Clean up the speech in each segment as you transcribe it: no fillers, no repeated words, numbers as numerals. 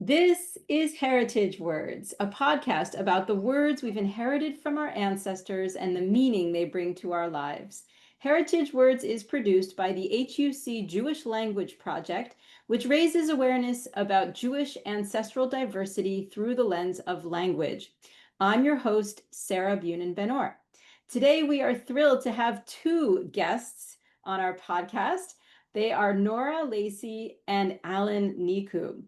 This is Heritage Words, a podcast about the words we've inherited from our ancestors and the meaning they bring to our lives. Heritage Words is produced by the HUC Jewish Language Project, which raises awareness about Jewish ancestral diversity through the lens of language. I'm your host, Sarah Bunin Benor. Today, we are thrilled to have two guests on our podcast. They are Nora Lacey and Alan Niku.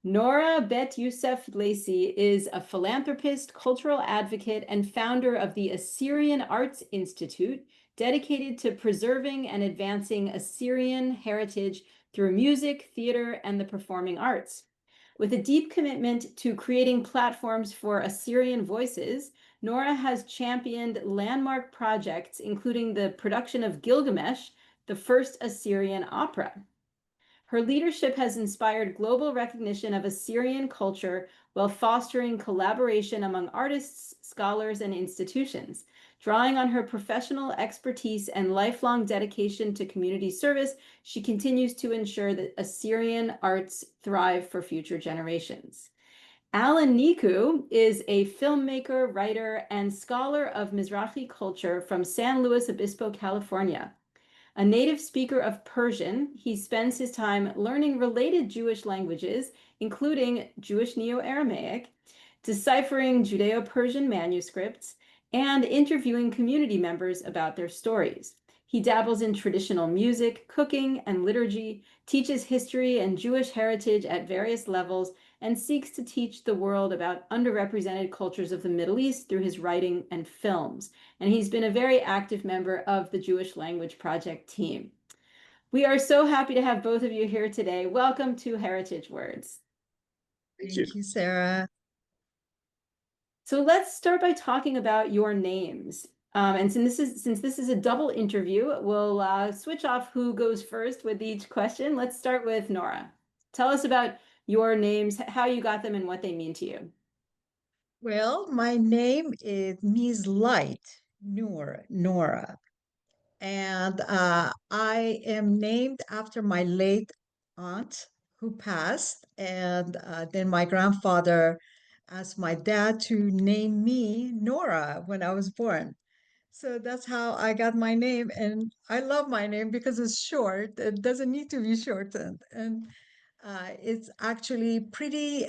Nora Bet Youssef Lacey is a philanthropist, cultural advocate, and founder of the Assyrian Arts Institute, dedicated to preserving and advancing Assyrian heritage through music, theater, and the performing arts. With a deep commitment to creating platforms for Assyrian voices, Nora has championed landmark projects, including the production of Gilgamesh, the first Assyrian opera. Her leadership has inspired global recognition of Assyrian culture while fostering collaboration among artists, scholars, and institutions. Drawing on her professional expertise and lifelong dedication to community service, she continues to ensure that Assyrian arts thrive for future generations. Alan Niku is a filmmaker, writer, and scholar of Mizrahi culture from San Luis Obispo, California. A native speaker of Persian, he spends his time learning related Jewish languages, including Jewish Neo-Aramaic, deciphering Judeo-Persian manuscripts, and interviewing community members about their stories. He dabbles in traditional music, cooking, and liturgy, teaches history and Jewish heritage at various levels, and seeks to teach the world about underrepresented cultures of the Middle East through his writing and films. And he's been a very active member of the Jewish Language Project team. We are so happy to have both of you here today. Welcome to Heritage Words. Thank you, Sarah. So let's start by talking about your names. And since this is a double interview, we'll switch off who goes first with each question. Let's start with Nora. Tell us about your names, how you got them, and what they mean to you. Well, my name means light, Nora. And I am named after my late aunt who passed. And then my grandfather asked my dad to name me Nora when I was born. So that's how I got my name. And I love my name because it's short. It doesn't need to be shortened. And it's actually pretty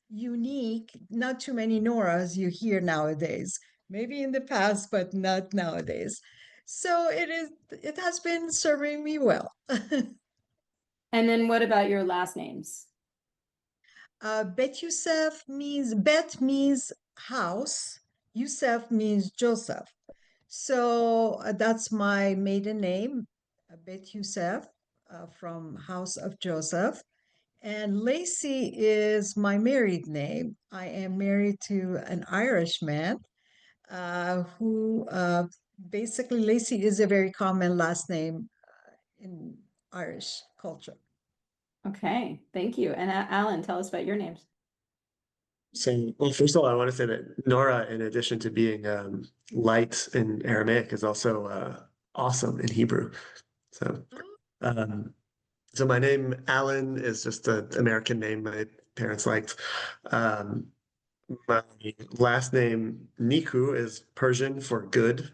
unique. Not too many Noras you hear nowadays. Maybe in the past, but not nowadays. So it has been serving me well. And then what about your last names? Bet Bet means house. Youssef means Joseph. So that's my maiden name, Bet Youssef, from House of Joseph. And Lacey is my married name. I am married to an Irishman who basically, Lacey is a very common last name in Irish culture. Okay, thank you. And Alan, tell us about your names. So, well, first of all, I want to say that Nora, in addition to being light in Aramaic, is also awesome in Hebrew. So, um, so my name Alan is just an American name my parents liked. My last name Niku is Persian for good,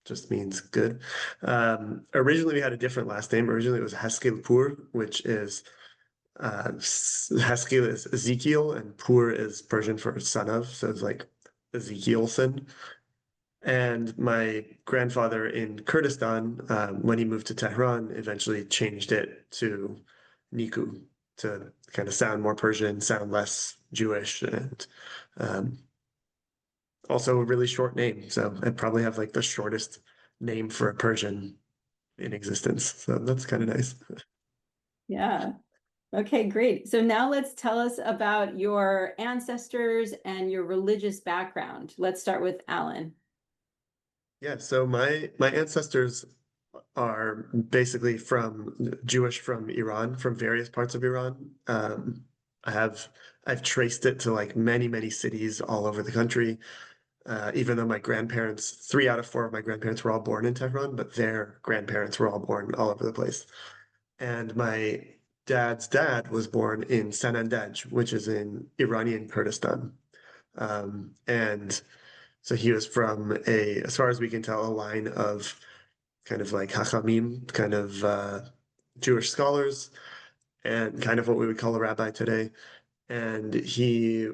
just means good. Originally, we had a different last name. Originally, it was Haskellpur, which is Haskell is Ezekiel, and Pur is Persian for son of, so it's like Ezekielson. And my grandfather in Kurdistan, when he moved to Tehran, eventually changed it to Niku to kind of sound more Persian, sound less Jewish, and also a really short name. So I probably have like the shortest name for a Persian in existence. So that's kind of nice. Yeah. Okay, great. So now let's tell us about your ancestors and your religious background. Let's start with Alan. Yeah, so my ancestors are basically Jewish from Iran, from various parts of Iran. I've traced it to like many cities all over the country. Even though my grandparents, 3 out of 4 of my grandparents were all born in Tehran, but their grandparents were all born all over the place. And my dad's dad was born in Sanandaj, which is in Iranian Kurdistan. And so he was from as far as we can tell, a line of kind of like Hachamim, kind of Jewish scholars, and kind of what we would call a rabbi today. And he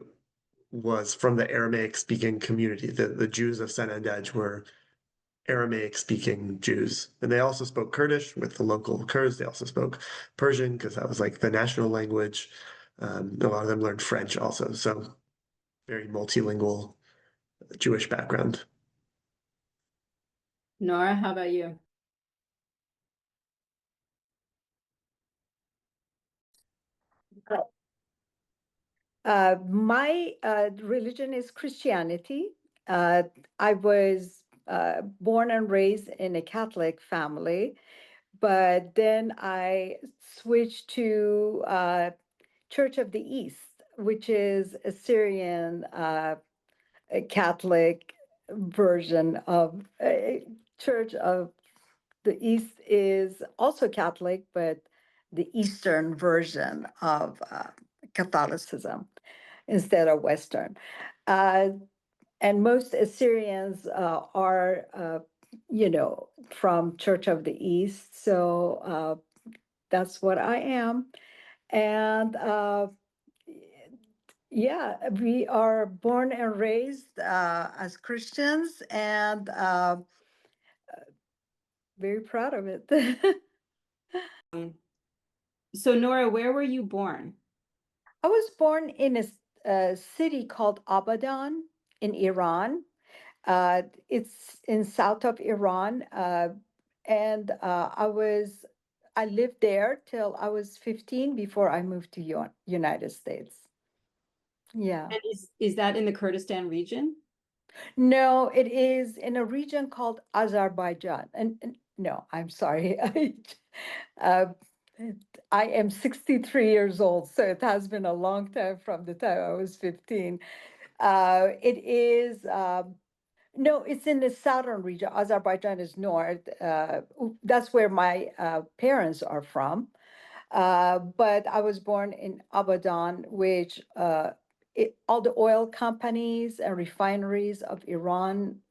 was from the Aramaic speaking community. The Jews of Sanandaj were Aramaic speaking Jews. And they also spoke Kurdish with the local Kurds. They also spoke Persian because that was like the national language. A lot of them learned French also. So very multilingual Jewish background. Nora, how about you? My religion is Christianity. I was born and raised in a Catholic family, but then I switched to Church of the East, which is a Syrian a Catholic version of Church of the East is also Catholic, but the Eastern version of Catholicism instead of Western. Uh, and most Assyrians are, from Church of the East. So that's what I am. And yeah, we are born and raised as Christians and very proud of it. So Nora, where were you born? I was born in a city called Abadan in Iran. It's in south of Iran, and I lived there till I was 15 before I moved to United States. Yeah. And is that in the Kurdistan region? No, it is in a region called Azerbaijan. And no, I'm sorry. Uh, I am 63 years old, so it has been a long time from the time I was 15. It is, no, it's in the southern region. Azerbaijan is north. That's where my parents are from. But I was born in Abadan, which all the oil companies and refineries of Iran,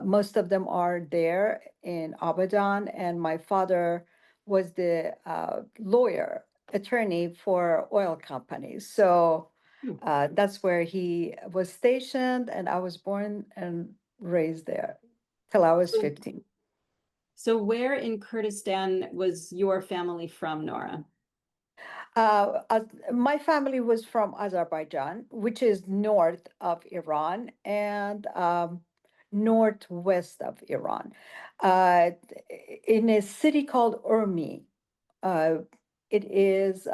most of them are there in Abadan. And my father was the attorney for oil companies. So that's where he was stationed, and I was born and raised there till I was 15. So where in Kurdistan was your family from, Nora? My family was from Azerbaijan, which is north of Iran and northwest of Iran, uh, in a city called Urmi. Uh, it is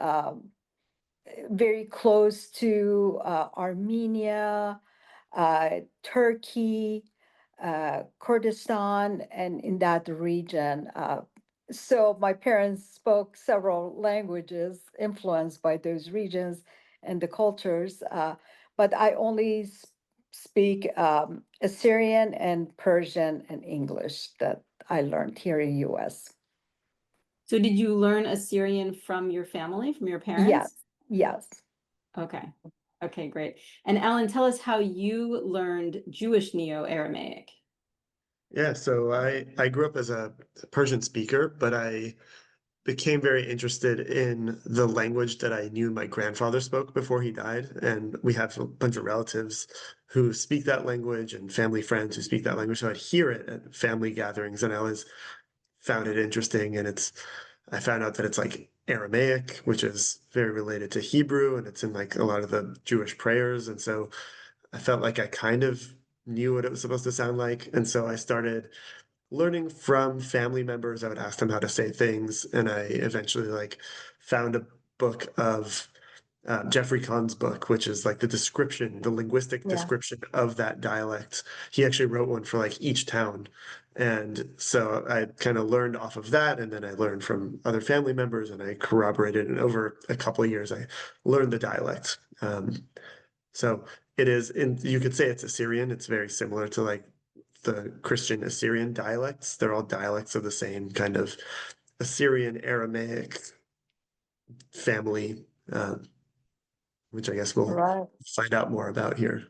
very close to Armenia, Turkey, Kurdistan, and in that region. So my parents spoke several languages influenced by those regions and the cultures, but I only speak Assyrian and Persian and English that I learned here in US. So did you learn Assyrian from your family, from your Yes, parents? yes. Okay. Okay, great. And Alan, tell us how you learned Jewish Neo-Aramaic. Yeah, so I grew up as a Persian speaker, but I became very interested in the language that I knew my grandfather spoke before he died. And we have a bunch of relatives who speak that language and family friends who speak that language. So I'd hear it at family gatherings, and I always found it interesting. And I found out that it's like Aramaic, which is very related to Hebrew, and it's in like a lot of the Jewish prayers. And so I felt like I kind of knew what it was supposed to sound like. And so I started learning from family members. I would ask them how to say things, and I eventually like found a book of Jeffrey Kahn's book, which is like the linguistic Yeah. description of that dialect. He actually wrote one for like each town. And so I kind of learned off of that, and then I learned from other family members, and I corroborated. And over a couple of years, I learned the dialect. So it is, you could say it's Assyrian. It's very similar to like the Christian Assyrian dialects. They're all dialects of the same kind of Assyrian Aramaic family, which I guess we'll Right. find out more about here.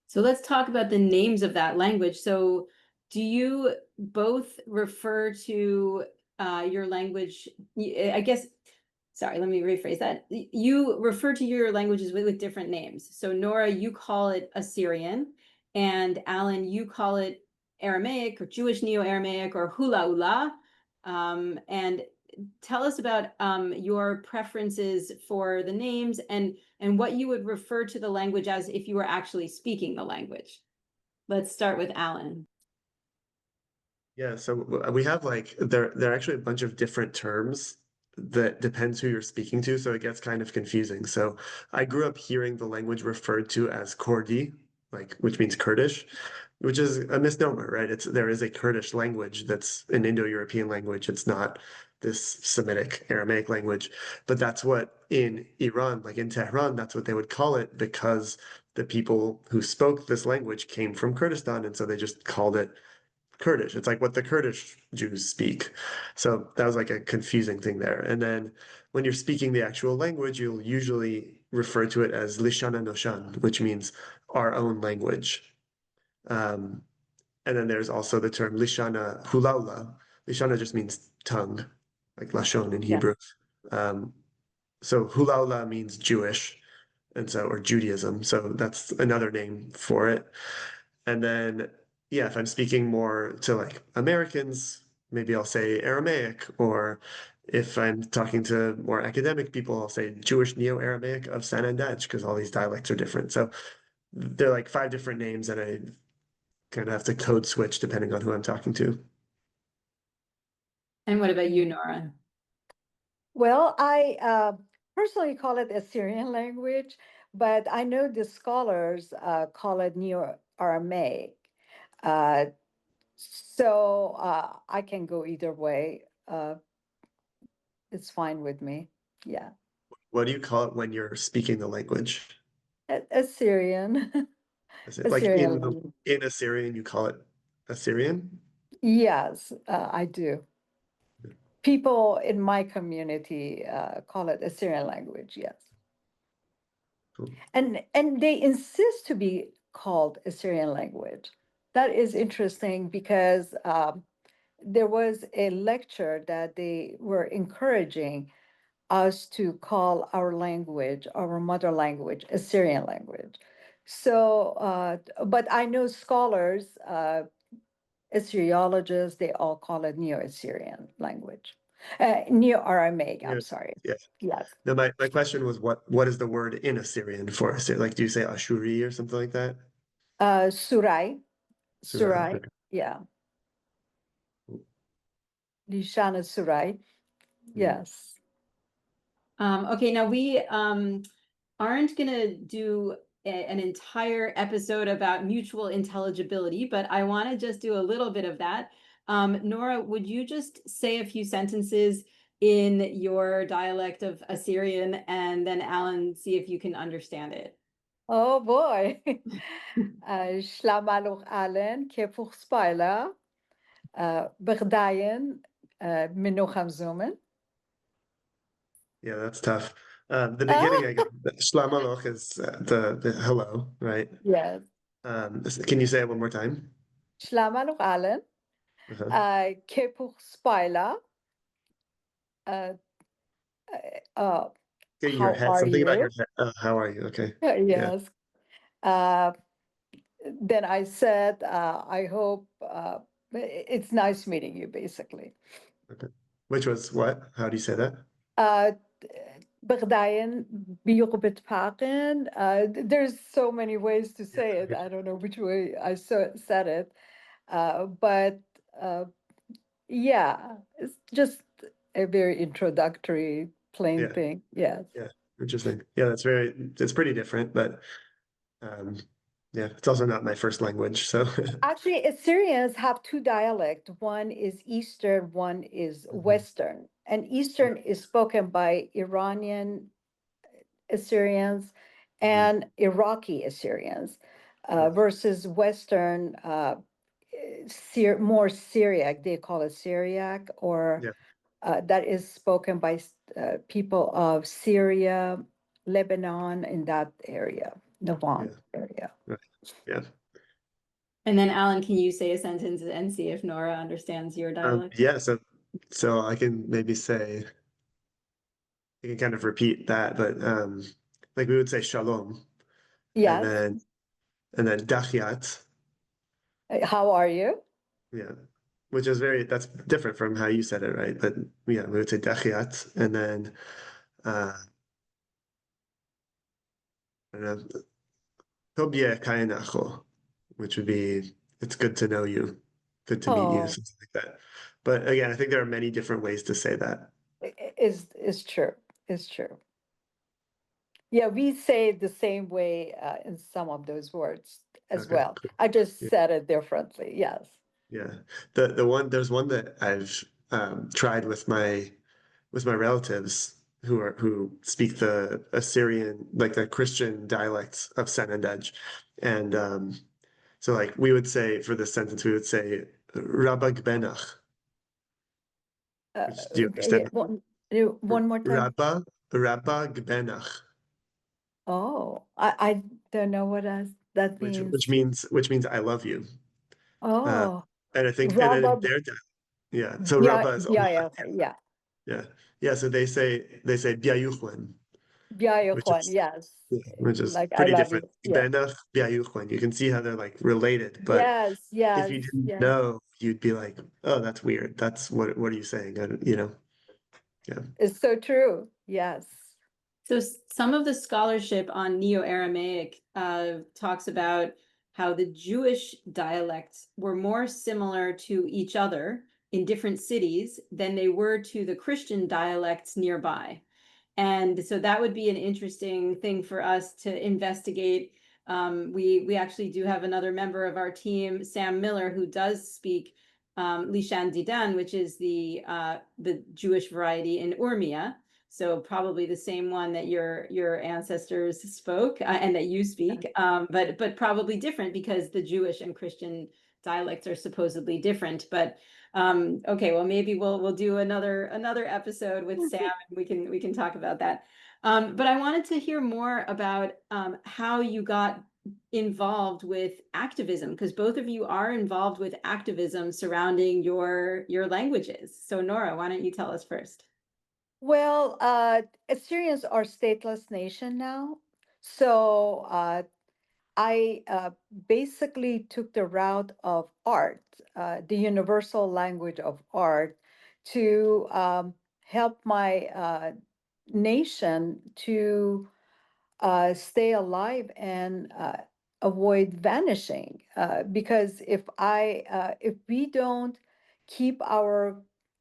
So let's talk about the names of that language. So do you both refer to your language? I guess, sorry, let me rephrase that. You refer to your languages with different names. So Nora, you call it Assyrian, and Alan, you call it Aramaic or Jewish Neo-Aramaic or Hulaulá. And tell us about your preferences for the names and what you would refer to the language as if you were actually speaking the language. Let's start with Alan. Yeah, so we have like there are actually a bunch of different terms that depends who you're speaking to, so it gets kind of confusing. So I grew up hearing the language referred to as Kurdi, like which means Kurdish, which is a misnomer, right? There is a Kurdish language that's an Indo-European language. It's not this Semitic Aramaic language, but that's what in Iran, like in Tehran, that's what they would call it because the people who spoke this language came from Kurdistan, and so they just called it Kurdish. It's like what the Kurdish Jews speak. So that was like a confusing thing there. And then when you're speaking the actual language, you'll usually refer to it as Lishana Noshan, which means our own language. Um, and then there's also the term Lishana Hulaulá. Lishana just means tongue, like Lashon in Yeah. Hebrew. Um, so Hulaulá means Jewish, and so or Judaism. So that's another name for it. And then, yeah, if I'm speaking more to like Americans, maybe I'll say Aramaic, or if I'm talking to more academic people, I'll say Jewish Neo-Aramaic of Sanandaj, because all these dialects are different. So they're like 5 different names, and I kind of have to code switch depending on who I'm talking to. And what about you, Nora? Well, I personally call it Assyrian language, but I know the scholars call it Neo-Aramaic. Uh, I can go either way. It's fine with me. Yeah. What do you call it when you're speaking the language? Assyrian. Is it like Assyrian language. in Assyrian you call it Assyrian? Yes, I do. People in my community call it Assyrian language, yes. Cool. And they insist to be called Assyrian language. That is interesting because there was a lecture that they were encouraging us to call our language, our mother language, Assyrian language. So, but I know scholars, Assyriologists, they all call it Neo-Assyrian language, Neo-Aramaic, Yeah. I'm sorry. Yeah. Yes. No, my question was what is the word in Assyrian for Assyrian? Like do you say Ashuri or something like that? Surai, Surai. Surai, Okay. yeah. Lishana Surai, Mm. yes. Okay, now we aren't going to do an entire episode about mutual intelligibility, but I want to just do a little bit of that. Nora, would you just say a few sentences in your dialect of Assyrian, and then Alan, see if you can understand it? Oh boy. Shlamaluch Allen, Kepuch Spaila, Berdayen, Minocham Zumen. Yeah, that's tough. The Ah, beginning, I guess, Shlamaloch is the hello, right? yes. Can you say it one more time? Shlamaluch Allen, Uh-huh. Kepuch Spaila, Okay, your how head, are something about your you? head. How are you? Okay. Yeah. Yes. Uh, then I said, I hope it's nice meeting you, basically. Okay. Which was what? How do you say that? Uh, Berdayen, Biurbit Paken. There's so many ways to Yeah, say I it. get I don't know which way I said it. But yeah, it's just a very introductory, you. plain Yeah, thing. Yes. yeah. Interesting. Yeah, it's pretty different, but um, yeah, it's also not my first language, so. Actually, Assyrians have two dialects. One is Eastern, one is Mhm. Western. And Yeah. Eastern is spoken by Iranian Assyrians Mhm. and Iraqi Assyrians Yeah. versus Western, more Syriac, they call it Syriac, or Yeah. that is spoken by people of Syria, Lebanon, in that area, Levant area. Right. Yeah. And then Alan, can you say a sentence and see if Nora understands your dialect? Yeah, so I can maybe say, you can kind of repeat that, but like we would say shalom, and Yes. then dachiat, How are you? yeah, which is that's different from how you said it, right? But yeah, we would say dachiat, and then I don't know, tobie kainacho, which would be it's good to know you, good to meet you, Oh, something like that. But again, I think there are many different ways to say that. is true. Is true. Yeah, we say it the same way in some of those words as Okay, well. cool. I just Yeah. said it differently. Yes. Yeah. There's one that I've tried with my relatives who speak the Assyrian, like the Christian dialects of Sanandaj. And so like we would say for this sentence, we would say Rabag Benach, which do you Yeah, understand? one more time. Rabag Benach, Oh, I don't know what that which means. means I love you. Uh, Oh, and I think and in Rabba, their yeah. So yeah, Rabba is yeah, Allah. yeah, okay, yeah. Yeah. Yeah. So they say Biayuchwan, which Biayokwan, is yes. yeah, which is Like I pretty love different. you. Yeah. Benach, Biayuchwan. You can see how they're like related, but Yes, if yes, you didn't yes. know, you'd be like, oh, that's weird. That's what are you saying? Yeah. It's so true. Yes. So some of the scholarship on Neo-Aramaic talks about how the Jewish dialects were more similar to each other in different cities than they were to the Christian dialects nearby. And so that would be an interesting thing for us to investigate. We actually do have another member of our team, Sam Miller, who does speak Lishan Didan, which is the Jewish variety in Urmia. So probably the same one that your ancestors spoke and that you speak, but probably different because the Jewish and Christian dialects are supposedly different. But okay, well maybe we'll do another episode with Sam and we can talk about that. But I wanted to hear more about how you got involved with activism because both of you are involved with activism surrounding your languages. So Nora, why don't you tell us first? Well, Assyrians are stateless nation now. So I basically took the route of art, the universal language of art, to help my nation to stay alive and avoid vanishing. Because if we don't keep our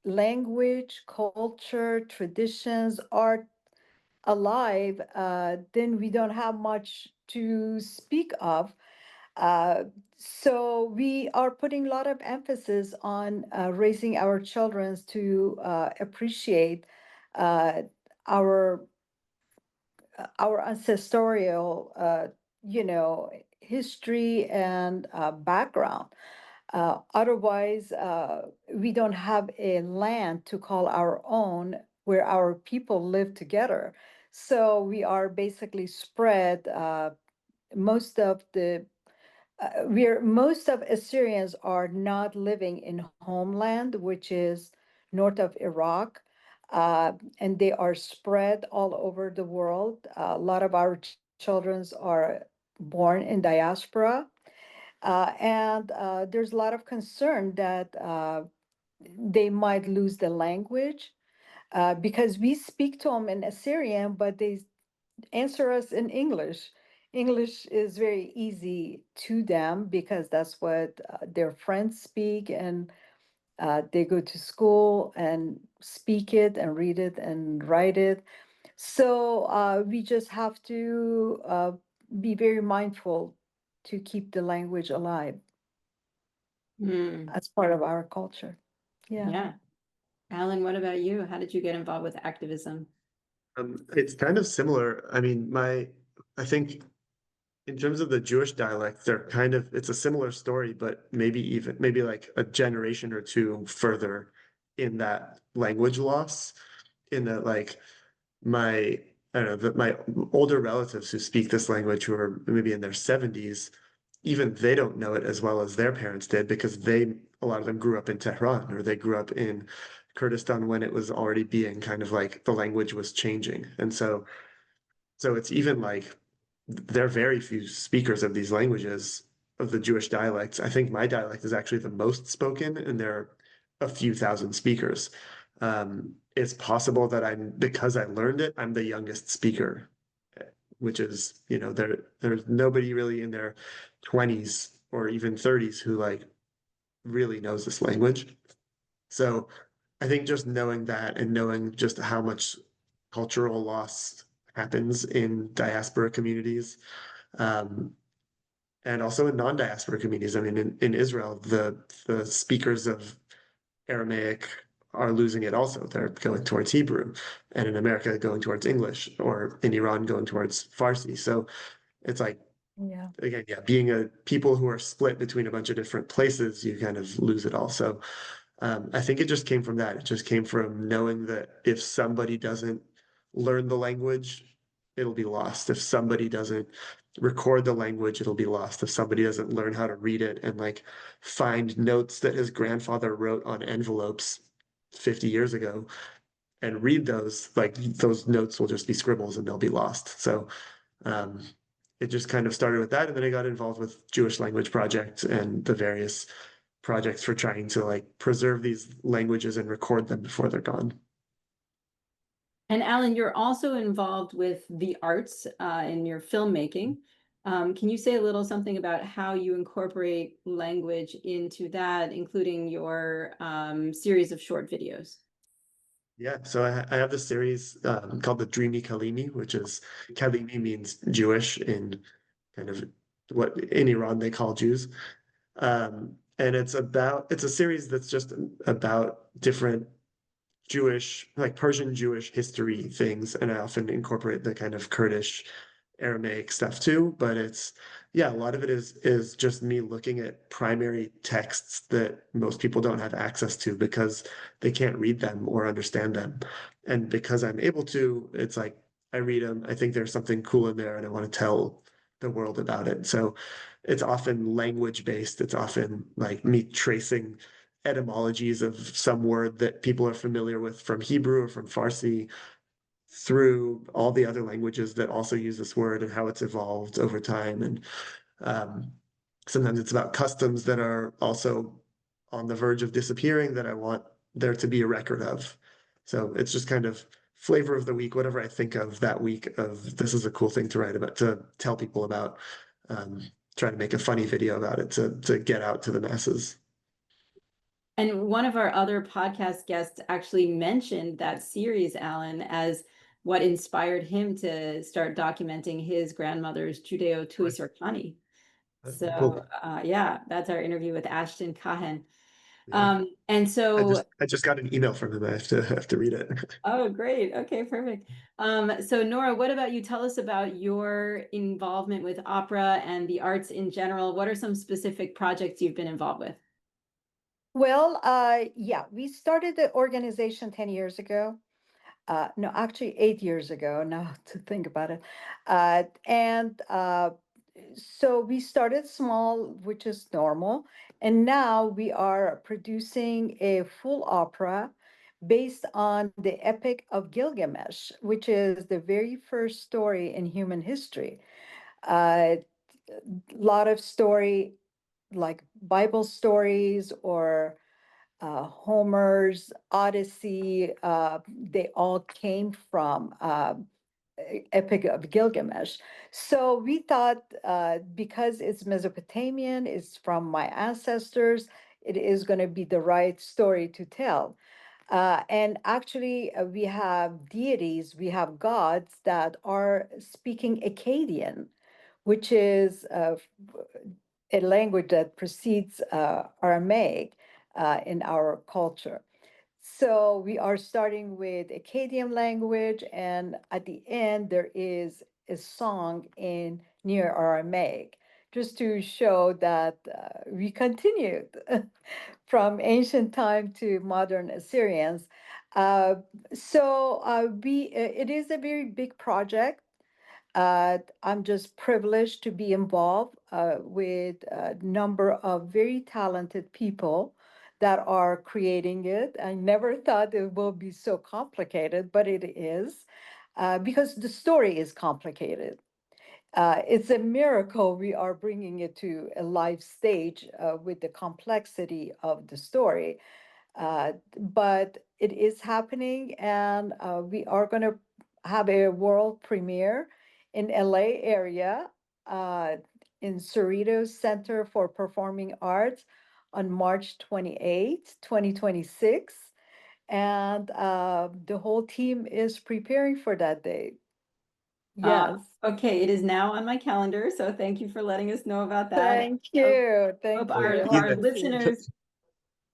language, culture, traditions, art alive, then we don't have much to speak of. Uh, so we are putting a lot of emphasis on raising our children to appreciate uh, our our ancestral, history and background. Otherwise, we don't have a land to call our own where our people live together. So we are basically spread. Most of the most of Assyrians are not living in homeland, which is north of Iraq, and they are spread all over the world. A lot of our children are born in diaspora, and there's a lot of concern that they might lose the language because we speak to them in Assyrian, but they answer us in English. English is very easy to them because that's what their friends speak, and they go to school and speak it and read it and write it. So we just have to be very mindful to keep the language alive Mm, as part of our culture. Yeah. yeah. Alan, what about you? How did you get involved with activism? It's kind of similar. I mean, I think in terms of the Jewish dialect, it's a similar story, but maybe like a generation or two further in that language loss. in that like my I don't know that my older relatives who speak this language who are maybe in their 70s, even they don't know it as well as their parents did because a lot of them grew up in Tehran or they grew up in Kurdistan when it was already being kind of like the language was changing. And so it's even like there are very few speakers of these languages, of the Jewish dialects. I think my dialect is actually the most spoken, and there are a few thousand speakers. It's possible that because I learned it, I'm the youngest speaker, which is, there's nobody really in their 20s or even 30s who like really knows this language. So I think just knowing that and knowing just how much cultural loss happens in diaspora communities, um, and also in non-diaspora communities. I mean, in Israel, the speakers of Aramaic are losing it also. They're going towards Hebrew, and in America, going towards English, or in Iran, going towards Farsi. So it's like, Yeah. again, yeah, being a people who are split between a bunch of different places, you kind of lose it all. So I think it just came from that. It just came from knowing that if somebody doesn't learn the language, it'll be lost. If somebody doesn't record the language, it'll be lost. If somebody doesn't learn how to read it and like find notes that his grandfather wrote on envelopes 50 years ago and read those, like those notes will just be scribbles and they'll be lost. So um, it just kind of started with that. And then I got involved with Jewish Language Project and the various projects for trying to like preserve these languages and record them before they're gone. And Alan, you're also involved with the arts in your filmmaking. Can you say a little something about how you incorporate language into that, including your series of short videos? Yeah, so I have this series called the Dreamy Kalimi, which is Kalimi means Jewish in kind of what in Iran they call Jews. And it's a series that's just about different Jewish, like Persian Jewish history things, and I often incorporate the kind of Kurdish Aramaic stuff too. But yeah, a lot of it is just me looking at primary texts that most people don't have access to because they can't read them or understand them. And because I'm able to, it's like I read them, I think there's something cool in there, and I want to tell the world about it. So it's often language based. It's often like me tracing etymologies of some word that people are familiar with from Hebrew or from Farsi through all the other languages that also use this word and how it's evolved over time. And um, sometimes it's about customs that are also on the verge of disappearing that I want there to be a record of. So it's just kind of flavor of the week, whatever I think of that week of this is a cool thing to write about, to tell people about, um, try to make a funny video about it to get out to the masses. And one of our other podcast guests actually mentioned that series, Alan, as what inspired him to start documenting his grandmother's Right. Judeo-Tui That's very So cool. yeah, that's our interview with Ashton Cahen. Yeah. And so, I just got an email from him. I have to read it. oh, great. Okay, perfect. So Nora, what about you? Tell us about your involvement with opera and the arts in general. What are some specific projects you've been involved with? Well, yeah, we started the organization 10 years ago. No, actually 8 years ago now to think about it. And so we started small, which is normal. And now we are producing a full opera based on the Epic of Gilgamesh, which is the very first story in human history. A lot of story, like Bible stories or Homer's Odyssey, they all came from Epic of Gilgamesh. So we thought because it's Mesopotamian, it's from my ancestors, it is going to be the right story to tell. And actually, we have deities, we have gods that are speaking Akkadian, which is a language that precedes Aramaic in our culture. So we are starting with Akkadian language, and at the end, there is a song in Neo-Aramaic, just to show that we continued from ancient time to modern Assyrians. Uh, it is a very big project. I'm just privileged to be involved with a number of very talented people that are creating it. I never thought it will be so complicated, but it is because the story is complicated. It's a miracle we are bringing it to a live stage with the complexity of the story. But it is happening, and we are going to have a world premiere in LA area uh, in Cerritos Center for Performing Arts on March 28th, 2026. And the whole team is preparing for that day. Yes. Okay, it is now on my calendar, so thank you for letting us know about that. Thank you. Thank Oh, you. Our even listeners,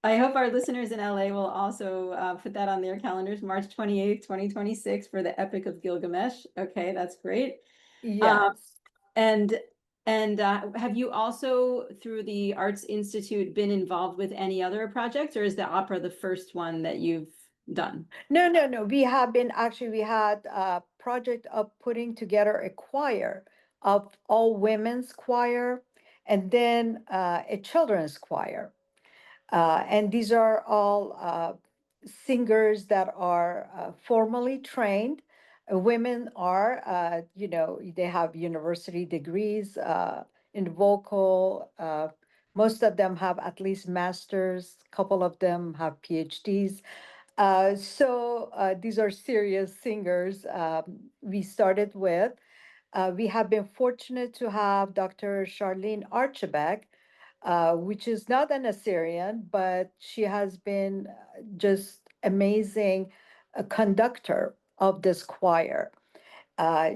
I hope our listeners in LA will also put that on their calendars, March 28th, 2026 for the Epic of Gilgamesh. Okay, that's great. Yes. And have you also, through the Arts Institute, been involved with any other projects, or is the opera the first one that you've done? No. We had a project of putting together a choir of all women's choir and then a children's choir. And these are all singers that are formally trained. Women are, they have university degrees in vocal. Most of them have at least masters. A couple of them have PhDs. These are serious singers we started with. We have been fortunate to have Dr. Charlene Archibald, which is not an Assyrian, but she has been just amazing conductor of this choir.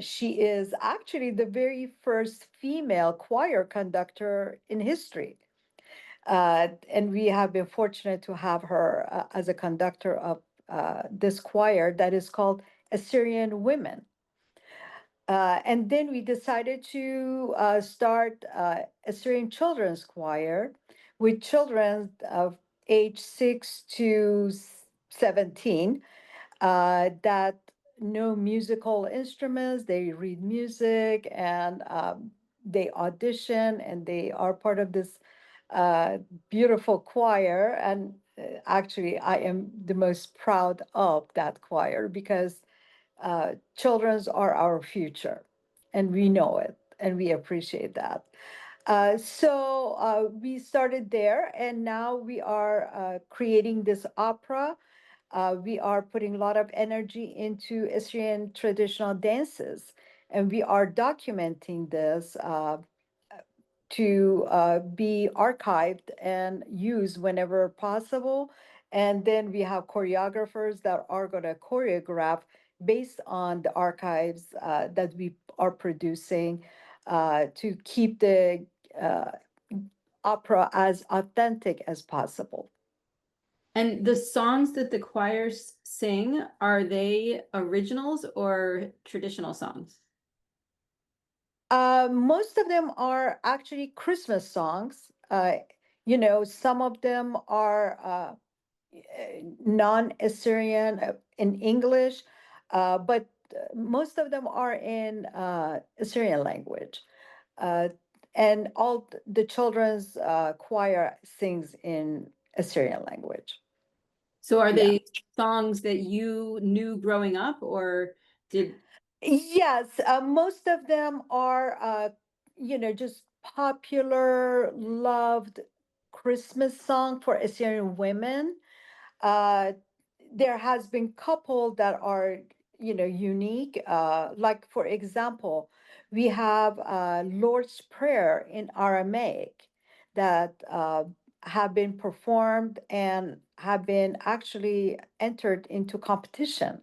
She is actually the very first female choir conductor in history. And we have been fortunate to have her as a conductor of this choir that is called Assyrian Women. And then we decided to start Assyrian Children's Choir with children of age 6 to 17 that know musical instruments, they read music, and they audition, and they are part of this uh, beautiful choir. And actually, I am the most proud of that choir because children's are our future, and we know it, and we appreciate that. We started there, and now we are creating this opera. We are putting a lot of energy into Assyrian traditional dances, and we are documenting this to be archived and used whenever possible. And then we have choreographers that are going to choreograph based on the archives that we are producing to keep the uh, opera as authentic as possible. And the songs that the choirs sing, are they originals or traditional songs? Most of them are actually Christmas songs. Some of them are non-Assyrian in English, but most of them are in Assyrian language. Uh, and all the children's choir sings in Assyrian language. So are Yeah. they songs that you knew growing up, or did Yes, most of them are, just popular, loved Christmas song for Assyrian women. Uh, there has been couple that are, unique. Like for example, we have Lord's Prayer in Aramaic that have been performed and have been actually entered into competition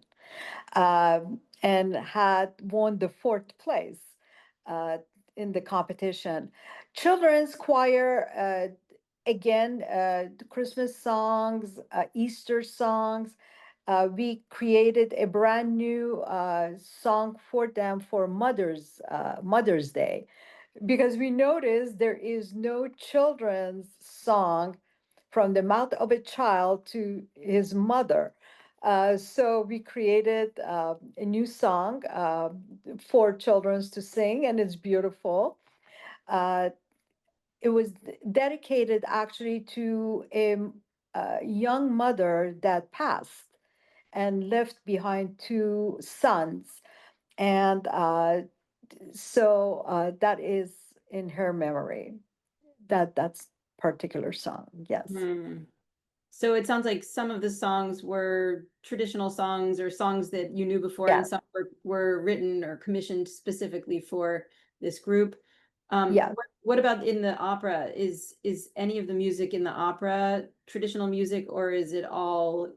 and had won the fourth place uh, in the competition. Children's choir, again, Christmas songs, Easter songs. We created a brand new song for them for Mother's Day, because we noticed there is no children's song from the mouth of a child to his mother. So we created a new song for children to sing, and it's beautiful. Uh, it was dedicated actually to a young mother that passed and left behind two sons. And so that is in her memory, that's particular song. Yes. Hmm. So it sounds like some of the songs were traditional songs or songs that you knew before, and Yes. some were written or commissioned specifically for this group. Yeah. What about in the opera? Is any of the music in the opera traditional music, or is it all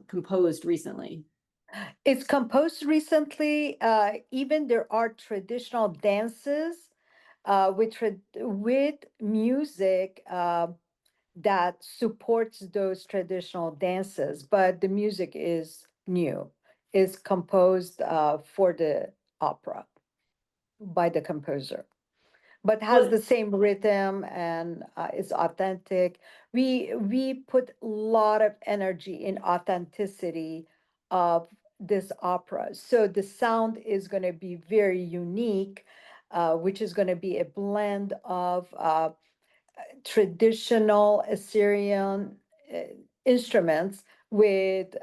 composed recently? It's composed recently. Even there are traditional dances with music that supports those traditional dances, but the music is new, is composed for the opera by the composer, but has Well, the same rhythm and is authentic. We put a lot of energy in authenticity of this opera, so the sound is going to be very unique, which is going to be a blend of traditional Assyrian uh, instruments with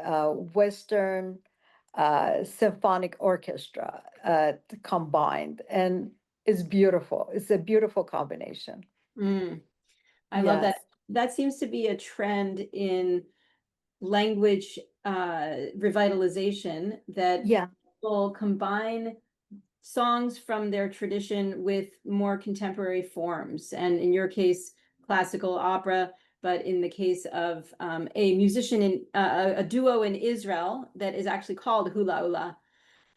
Western symphonic orchestra combined, and it's beautiful. It's a beautiful combination. mm, I love Yes. that. That seems to be a trend in language revitalization, that Yeah. people combine songs from their tradition with more contemporary forms. And in your case, classical opera, but in the case of a musician in a duo in Israel that is actually called Hulaulá.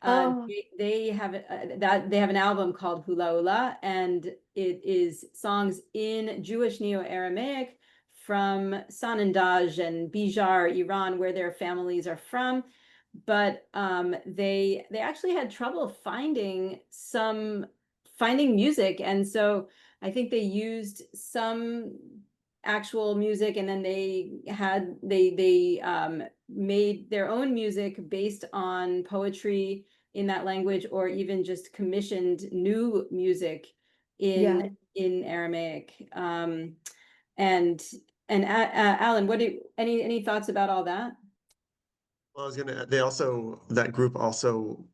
Oh, They have they have an album called Hulaulá, and it is songs in Jewish Neo-Aramaic from Sanandaj and Bijar, Iran, where their families are from. But they actually had trouble finding music, and so I think they used some actual music, and then they made their own music based on poetry in that language, or even just commissioned new music yeah. in Aramaic. And Alan, any thoughts about all that? Well, I was gonna, they also, that group also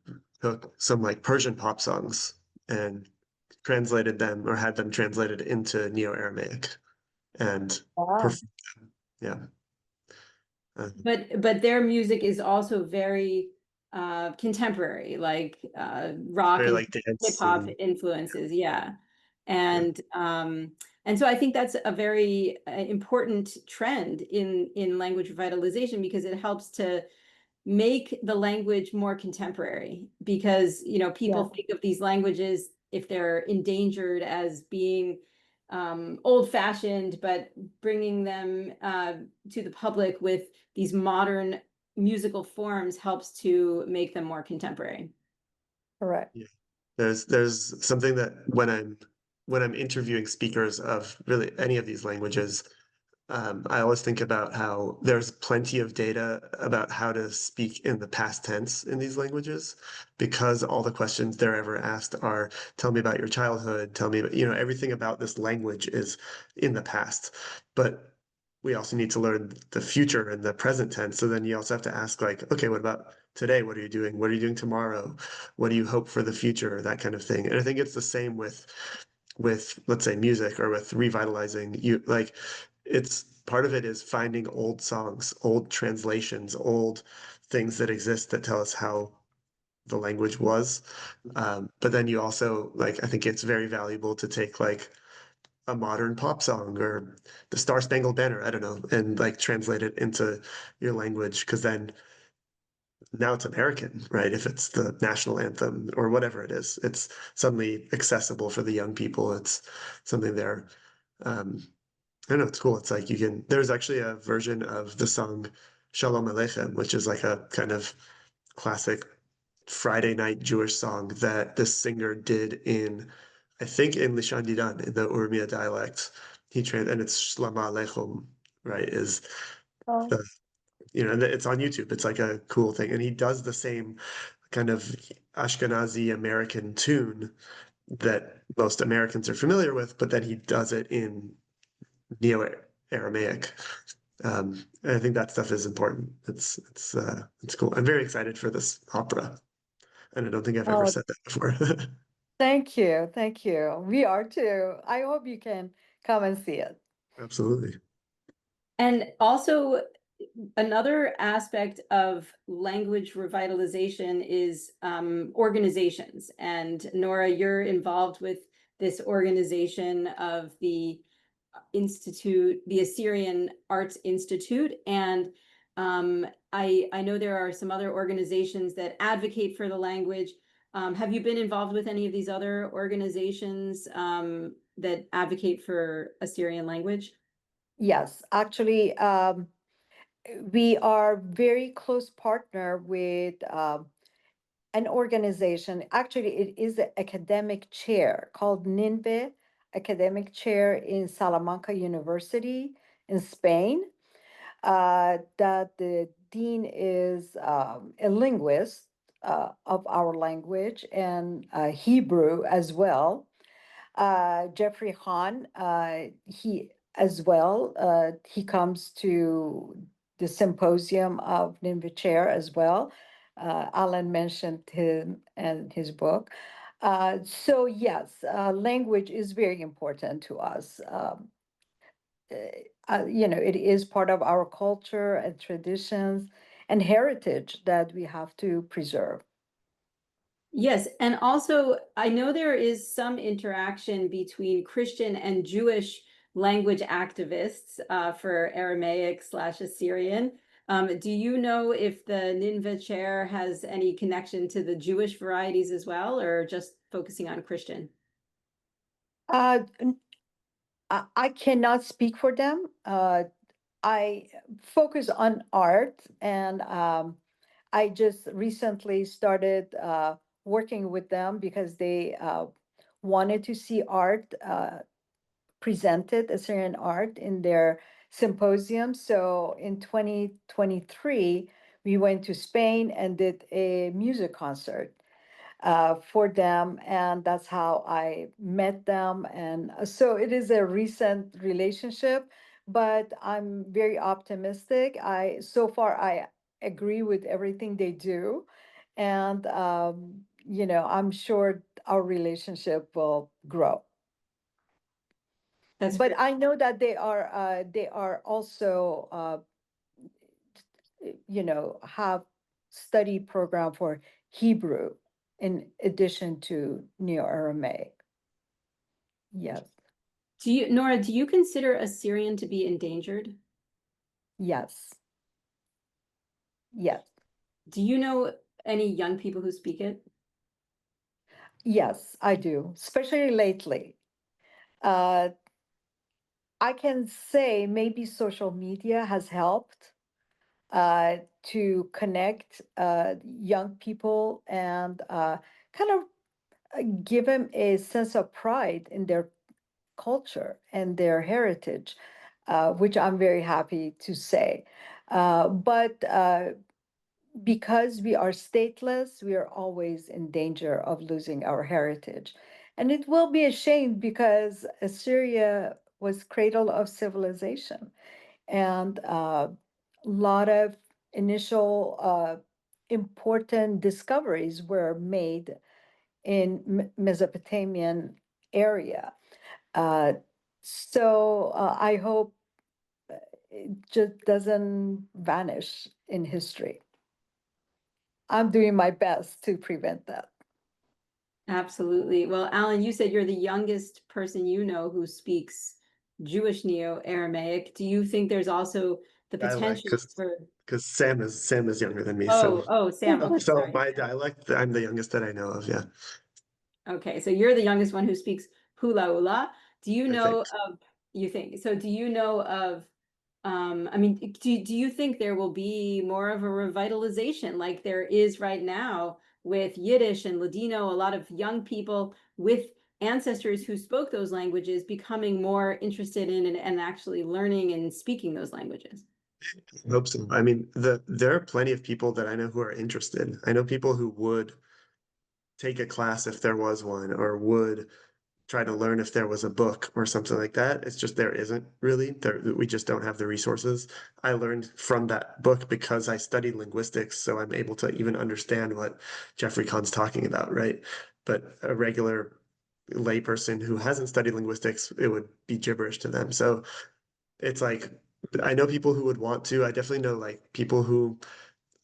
took some like Persian pop songs and translated them or had them translated into Neo-Aramaic and Wow. performed them. Yeah. But their music is also very contemporary, like rock Very and like hip dance hop and influences, yeah. yeah. And so I think that's a very important trend in language revitalization, because it helps to make the language more contemporary, because people Yeah. think of these languages, if they're endangered, as being old fashioned, but bringing them to the public with these modern musical forms helps to make them more contemporary. Correct. Yeah. There's something that when I'm interviewing speakers of really any of these languages, I always think about how there's plenty of data about how to speak in the past tense in these languages, because all the questions they're ever asked are, tell me about your childhood, tell me about, everything about this language is in the past. But we also need to learn the future and the present tense. So then you also have to ask, like, okay, what about today? What are you doing? What are you doing tomorrow? What do you hope for the future? That kind of thing. And I think it's the same with let's say music or with revitalizing. You like, it's part of it is finding old songs, old translations, old things that exist that tell us how the language was. But then you also, like, I think it's very valuable to take like a modern pop song or the Star Spangled Banner, I don't know, and like translate it into your language, because then now it's American, right? If it's the national anthem or whatever it is, it's suddenly accessible for the young people. It's something there. Um, I don't know, it's cool. It's like there's actually a version of the song Shalom Aleichem, which is like a kind of classic Friday night Jewish song that this singer did I think in Lishan Didan, in the Urmia dialects. And it's Shlama Aleichem, right? Is Oh, the it's on YouTube. It's like a cool thing. And he does the same kind of Ashkenazi American tune that most Americans are familiar with, but then he does it in Neo-Aramaic. And I think that stuff is important. It's cool. I'm very excited for this opera, and I don't think I've ever Oh, said that before. thank you. Thank you. We are too. I hope you can come and see it. Absolutely. And also, another aspect of language revitalization is organizations. And Nora, you're involved with this organization of the Institute, the Assyrian Arts Institute. And I know there are some other organizations that advocate for the language. Have you been involved with any of these other organizations that advocate for Assyrian language? Yes, actually, we are very close partner with an organization. Actually, it is an academic chair called NINVE Academic Chair in Salamanca University in Spain. That the dean is a linguist of our language and Hebrew as well. Jeffrey Hahn, he as well, he comes to the symposium of Nineveh Chair as well. Alan mentioned him and his book. So yes, language is very important to us. It is part of our culture and traditions and heritage that we have to preserve. Yes, and also I know there is some interaction between Christian and Jewish language activists for Aramaic/Assyrian. Do you know if the Nineveh chair has any connection to the Jewish varieties as well, or just focusing on Christian? Uh, I cannot speak for them. I focus on art, and I just recently started working with them because they wanted to see art presented, Assyrian art, in their symposium. So in 2023, we went to Spain and did a music concert for them, and that's how I met them. And so it is a recent relationship, but I'm very optimistic. So far I agree with everything they do, and I'm sure our relationship will grow. That's But great. I know that they are also have study program for Hebrew in addition to Neo-Aramaic. Yes, Nora, do you consider Assyrian to be endangered? yes, yes, Do you know any young people who speak it? yes, I do, especially lately. Uh, I can say maybe social media has helped to connect young people and kind of give them a sense of pride in their culture and their heritage, which I'm very happy to say. But because we are stateless, we are always in danger of losing our heritage. And it will be a shame because Assyria was cradle of civilization, and a lot of initial important discoveries were made in Mesopotamian area. Uh, so I hope it just doesn't vanish in history. I'm doing my best to prevent that. Absolutely. Well, Alan, you said you're the youngest person you know who speaks Jewish Neo-Aramaic. Do you think there's also the Dialect, potential for? because Sam is younger than me, Oh, Sam. Okay, so sorry. my dialect, I'm the youngest that I know of. Yeah, Okay, so you're the youngest one who speaks Hulaulá. Do you I think. know of, you think, so do you know of, I mean, do you think there will be more of a revitalization like there is right now with Yiddish and Ladino, a lot of young people with ancestors who spoke those languages becoming more interested in and actually learning and speaking those languages? I hope so. I mean, there are plenty of people that I know who are interested. I know people who would take a class if there was one, or would try to learn if there was a book or something like that. It's just there isn't really. We just don't have the resources. I learned from that book because I studied linguistics, so I'm able to even understand what Jeffrey Kahn's talking about, right? But a regular layperson who hasn't studied linguistics, it would be gibberish to them. So it's like I know people who would want to. I definitely know like people who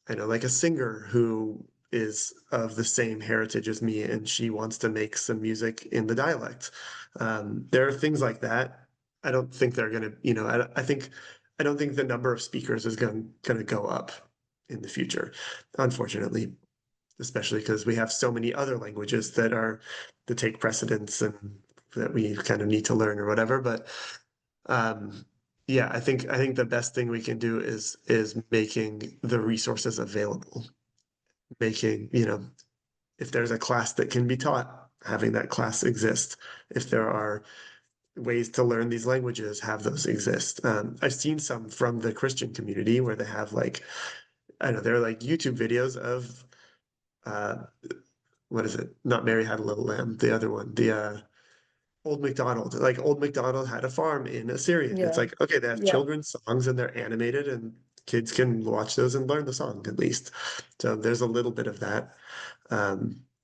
I know like a singer who is of the same heritage as me and she wants to make some music in the dialect. There are things like that. I don't think they're gonna, I don't think the number of speakers is gonna go up in the future, unfortunately, especially because we have so many other languages that take precedence and that we kind of need to learn or whatever. But um, yeah, I think the best thing we can do is making the resources available, making, if there's a class that can be taught, having that class exist. If there are ways to learn these languages, have those exist. I've seen some from the Christian community where they have like, I don't know, they're like YouTube videos of uh what is it? Not Mary Had a Little Lamb, the other one, the Old MacDonald. Like Old MacDonald had a farm in Assyrian. It's Yeah, like, okay, they have yeah. children's songs and they're animated and kids can watch those and learn the song at least. So there's a little bit of that.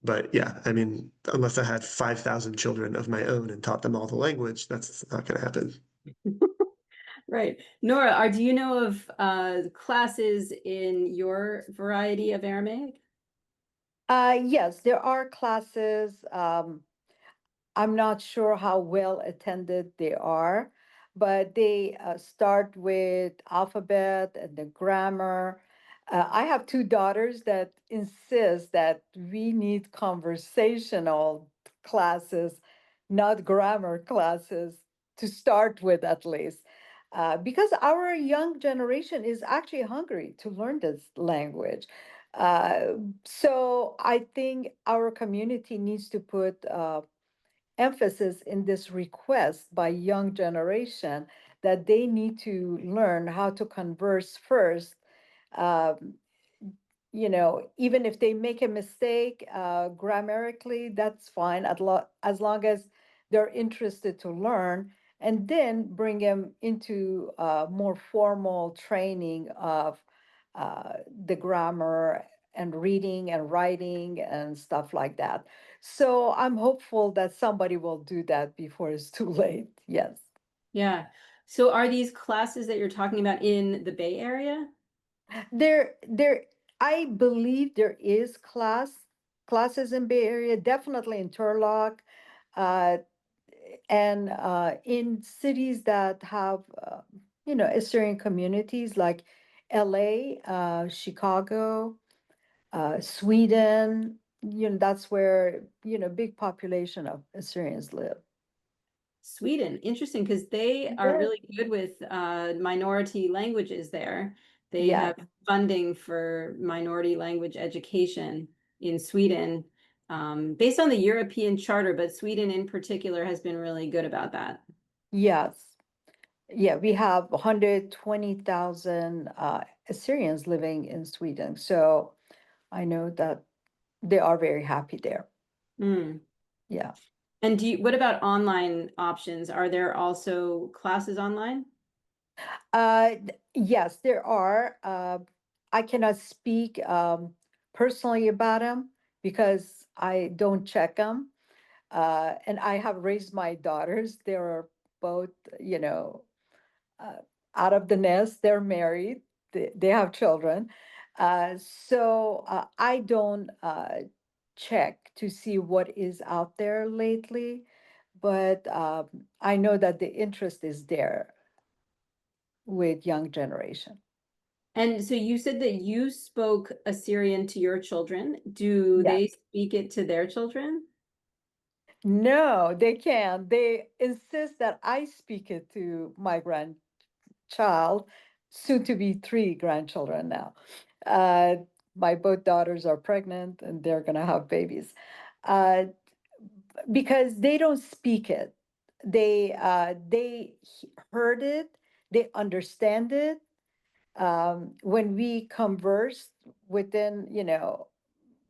But yeah, I mean, unless I had 5,000 children of my own and taught them all the language, that's not going to happen. Right. Nora, do you know of classes in your variety of Aramaic? Yes, there are classes. I'm not sure how well attended they are, but they start with alphabet and the grammar. I have two daughters that insist that we need conversational classes, not grammar classes, to start with at least. Because our young generation is actually hungry to learn this language. Uh, so I think our community needs to put emphasis in this request by young generation that they need to learn how to converse first. um, Even if they make a mistake grammatically, that's fine, as long as they're interested to learn, and then bring them into more formal training of the grammar and reading and writing and stuff like that. So I'm hopeful that somebody will do that before it's too late. Yes. Yeah. So are these classes that you're talking about in the Bay Area? There, I believe there is classes in Bay Area, definitely in Turlock, uh, and in cities that have, Assyrian communities like LA, Chicago, Sweden. That's where, big population of Assyrians live. Sweden, interesting, because they are Yes. really good with minority languages there. They Yes. have funding for minority language education in Sweden, based on the European Charter, but Sweden in particular has been really good about that. Yes. Yeah, we have 120,000 Assyrians living in Sweden. So I know that they are very happy there. Mm. Yeah. And what about online options? Are there also classes online? Yes, there are. I cannot speak personally about them because I don't check them. And I have raised my daughters. They're both, uh, out of the nest. They're married. They have children. So I don't check to see what is out there lately, but I know that the interest is there with young generation. And so you said that you spoke Assyrian to your children. Do Yes. they speak it to their children? No, they can't. They insist that I speak it to my grandchild, soon to be three grandchildren now. Uh, my both daughters are pregnant and they're gonna have babies. Uh, because they don't speak it. They heard it, they understand it, when we conversed within,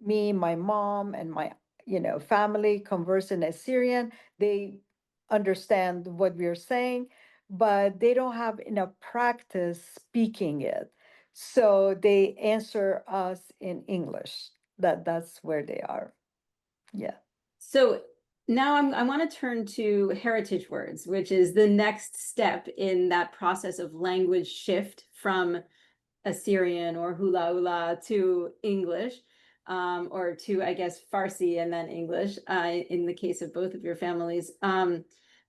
me, my mom, and my, family converse in Assyrian, they understand what we're saying, but they don't have enough practice speaking it. So they answer us in English. That's where they are. Yeah. So now I want to turn to heritage words, which is the next step in that process of language shift from Assyrian or Hulaulá to English, or to, I guess, Farsi and then English, in the case of both of your families.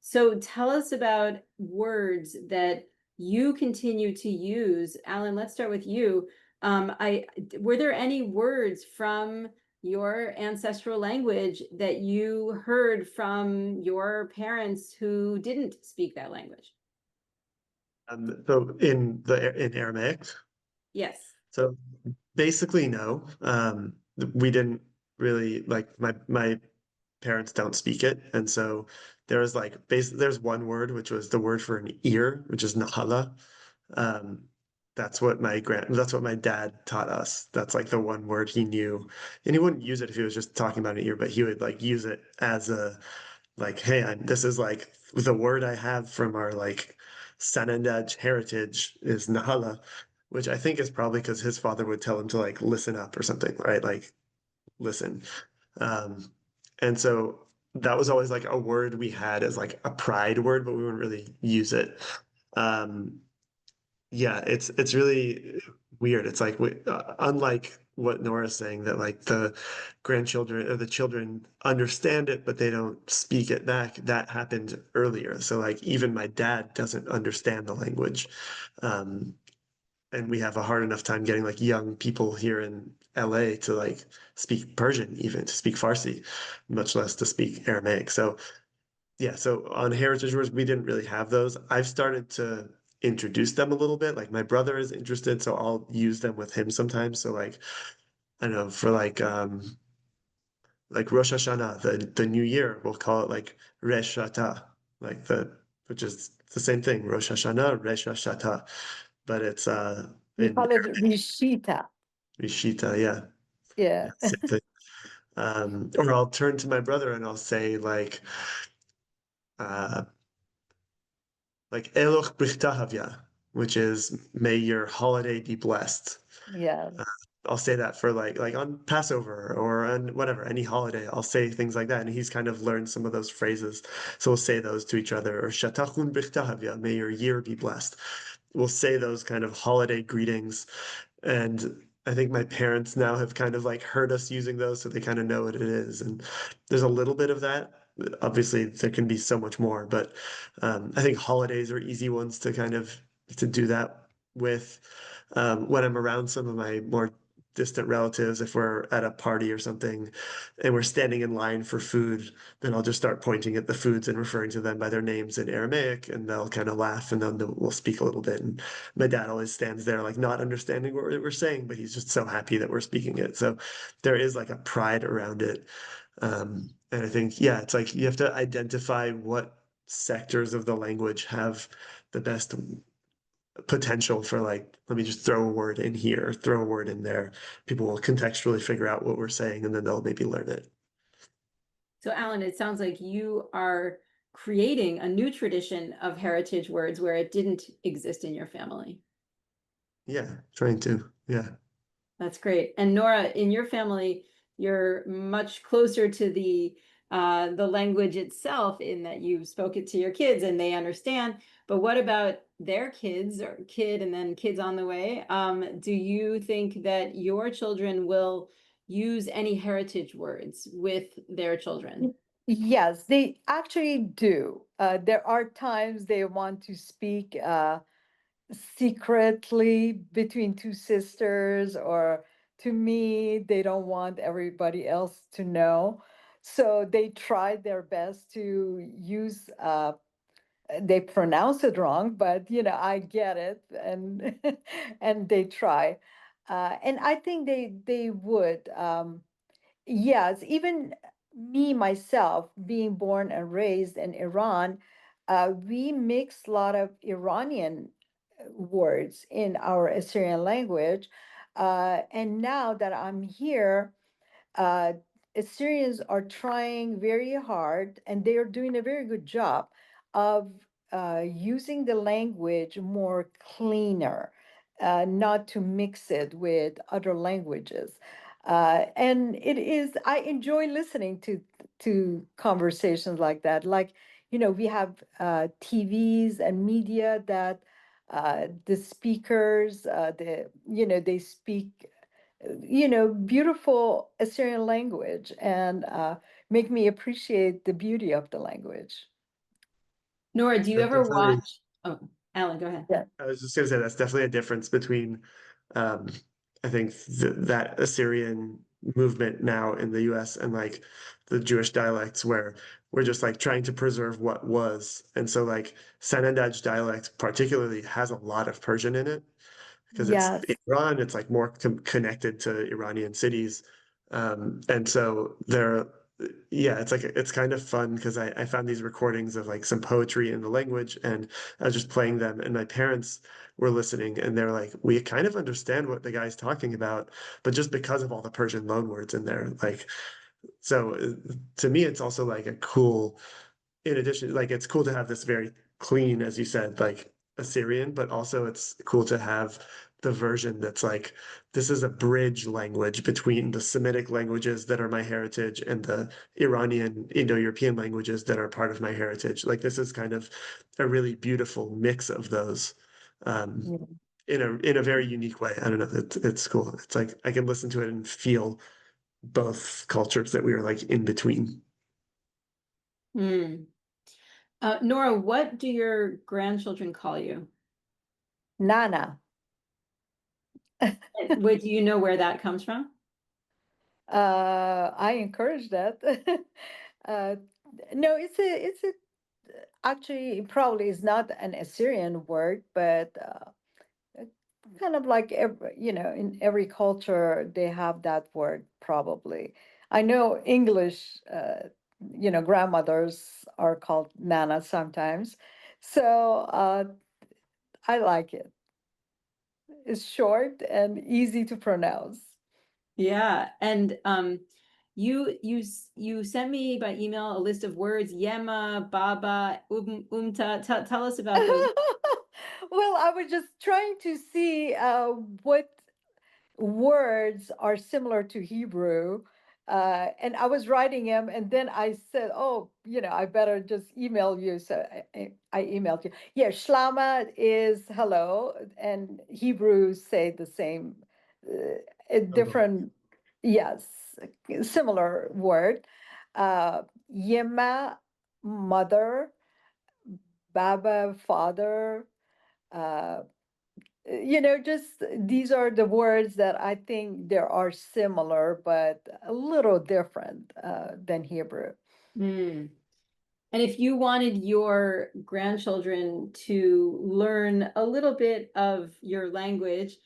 So tell us about words that you continue to use. Alan, let's start with you. Were there any words from your ancestral language that you heard from your parents who didn't speak that language? So in Aramaic, Yes. so basically no. We didn't really like my parents don't speak it, and so there's like there's one word which was the word for an ear, which is nahala. Um, that's what my dad taught us. That's like the one word he knew, and he wouldn't use it if he was just talking about an ear, but he would like use it as a like, hey, this is like the word I have from our like Sanandaj heritage is nahala, which I think is probably because his father would tell him to like listen up or something, right? Like listen. Um, and so that was always like a word we had as like a pride word, but we wouldn't really use it. Um, yeah, it's really weird. It's like unlike what Nora's saying that like the grandchildren or the children understand it, but they don't speak it back. That happened earlier. So like even my dad doesn't understand the language. Um, and we have a hard enough time getting like young people here in LA to like speak Persian, even to speak Farsi, much less to speak Aramaic. So yeah, so on heritage words, we didn't really have those. I've started to introduce them a little bit. Like my brother is interested, so I'll use them with him sometimes. So like I don't know, for like Rosh Hashanah, the new year, we'll call it like Resh Shata, like the which is the same thing, Rosh Hashanah, Resh Shata, but it's We in call it Rishita. Rishita, yeah, Yeah. same thing. Or I'll turn to my brother and I'll say uh like Eloch Brichtahavya, which is may your holiday be blessed. Yeah. Uh, I'll say that for like on Passover or on whatever, any holiday. I'll say things like that. And he's kind of learned some of those phrases. So we'll say those to each other. Or Shatachun Brichtahavya, may your year be blessed. We'll say those kind of holiday greetings. And I think my parents now have kind of like heard us using those, so they kind of know what it is. And there's a little bit of that. Obviously, there can be so much more, but I think holidays are easy ones to kind of to do that with. When I'm around some of my more distant relatives, if we're at a party or something and we're standing in line for food, then I'll just start pointing at the foods and referring to them by their names in Aramaic, and they'll kind of laugh, and then we'll speak a little bit. And my dad always stands there, like not understanding what we're saying, but he's just so happy that we're speaking it. So there is like a pride around it. And I think, yeah, it's like you have to identify what sectors of the language have the best potential for like, let me just throw a word in here, throw a word in there. People will contextually figure out what we're saying and then they'll maybe learn it. So Alan, it sounds like you are creating a new tradition of heritage words where it didn't exist in your family. Yeah, trying to. Yeah. That's great. And Nora, in your family, you're much closer to the language itself in that you spoke it to your kids and they understand. But what about their kids or kid and then kids on the way? Do you think that your children will use any heritage words with their children? Yes, they actually do. There are times they want to speak secretly between two sisters, or to me, they don't want everybody else to know. So they try their best to use, they pronounce it wrong, but I get it, and and they try. And I think they would. Yes, even me myself, being born and raised in Iran, we mix a lot of Iranian words in our Assyrian language. And now that I'm here, uh, Assyrians are trying very hard, and they are doing a very good job of using the language more cleaner, not to mix it with other languages. And it is, I enjoy listening to conversations like that. Like, we have TVs and media that the speakers, they speak beautiful Assyrian language and make me appreciate the beauty of the language. Nora, do you That's ever definitely, watch? Oh, Alan, go ahead. Yeah. I was just gonna say that's definitely a difference between, um, I think that Assyrian movement now in the U.S. and like the Jewish dialects, where we're just like trying to preserve what was, and so like Sanandaj dialect particularly has a lot of Persian in it because it's Yes. Iran. It's like more connected to Iranian cities, and so there. Yeah, it's like it's kind of fun because I found these recordings of like some poetry in the language, and I was just playing them, and my parents were listening, and they're like, "We kind of understand what the guy's talking about, but just because of all the Persian loanwords in there, like." So to me, it's also like a cool in addition, like it's cool to have this very clean, as you said, like Assyrian, but also it's cool to have the version that's like this is a bridge language between the Semitic languages that are my heritage and the Iranian Indo-European languages that are part of my heritage. Like this is kind of a really beautiful mix of those um, Yeah. in a very unique way. I don't know. It's cool. It's like I can listen to it and feel both cultures that we are like in between. Hmm. Nora, what do your grandchildren call you? Nana. What do you know where that comes from? I encourage that. uh, no, it's a actually it probably is not an Assyrian word, but uh, kind of like in every culture they have that word probably. I know English, grandmothers are called Nana sometimes, so I like it. It's short and easy to pronounce. Yeah, and you sent me by email a list of words: Yema, Baba, Umta. Tell us about those. Well, I was just trying to see what words are similar to Hebrew. And I was writing them, and then I said, "Oh, I better just email you." So I emailed you. Yeah, shlama is hello, and Hebrews say the same, a Oh, different, yes, similar word. Yema, mother, baba, father. Uh, just these are the words that I think there are similar, but a little different than Hebrew. Hmm. And if you wanted your grandchildren to learn a little bit of your language,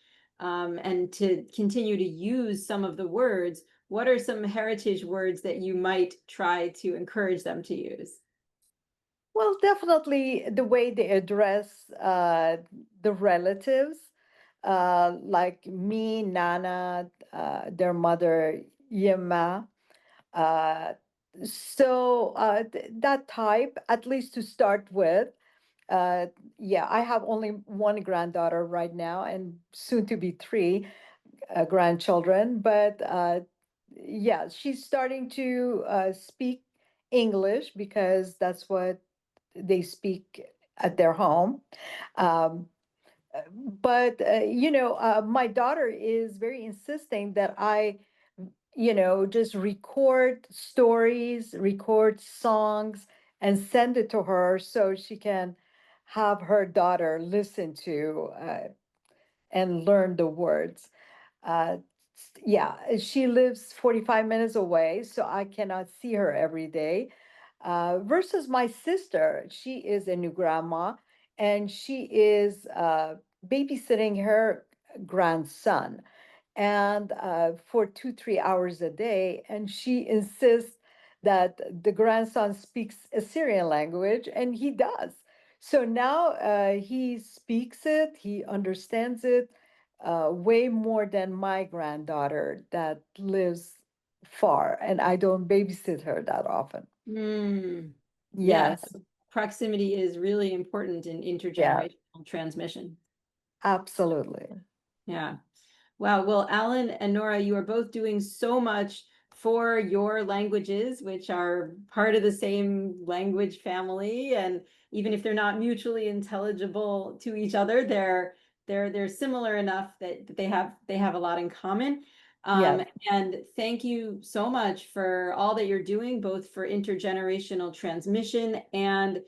and to continue to use some of the words, what are some heritage words that you might try to encourage them to use? Well, definitely the way they address the relatives, like me, Nana, their mother, Yema. Uh, that type, at least to start with. Uh, yeah, I have only one granddaughter right now, and soon to be three grandchildren. But yeah, she's starting to speak English because that's what they speak at their home. Um, but my daughter is very insisting that I just record stories, record songs, and send it to her so she can have her daughter listen to and learn the words. Uh, yeah, she lives 45 minutes away, so I cannot see her every day. Versus my sister, she is a new grandma, and she is babysitting her grandson, and for 2, 3 hours a day, and she insists that the grandson speaks Assyrian language, and he does. So now he speaks it, he understands it way more than my granddaughter that lives far, and I don't babysit her that often. Yeah, Yes, proximity is really important in intergenerational transmission. absolutely. Yeah. Wow. Well, Alan and Nora, you are both doing so much for your languages, which are part of the same language family. And even if they're not mutually intelligible to each other, they're similar enough that they have a lot in common. Yes. And thank you so much for all that you're doing, both for intergenerational transmission and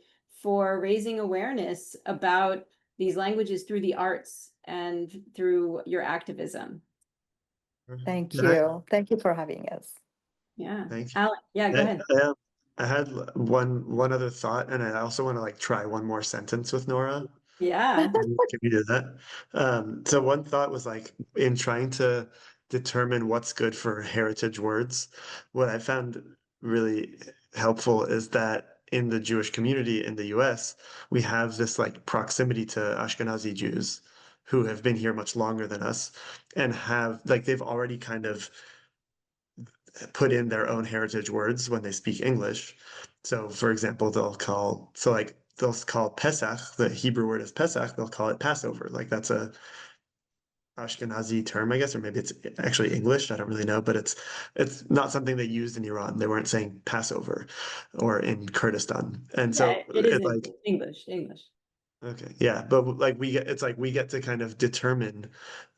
for raising awareness about these languages through the arts and through your activism. Thank Can I? you. Thank you for having us. Yeah. Thank you. Alan, yeah, go ahead. I had one other thought, and I also want to like try one more sentence with Nora. Yeah. Can we do that? So one thought was like in trying to determine what's good for heritage words, what I found really helpful is that in the Jewish community in the US, we have this like proximity to Ashkenazi Jews who have been here much longer than us and have like they've already kind of put in their own heritage words when they speak English. So, for example, they'll call Pesach, the Hebrew word is Pesach, they'll call it Passover. Like that's a Ashkenazi term, I guess, or maybe it's actually English. I don't really know, but it's not something they used in Iran. They weren't saying Passover or in Kurdistan. And Yeah, so it is it like English. okay, yeah, but like we get to kind of determine,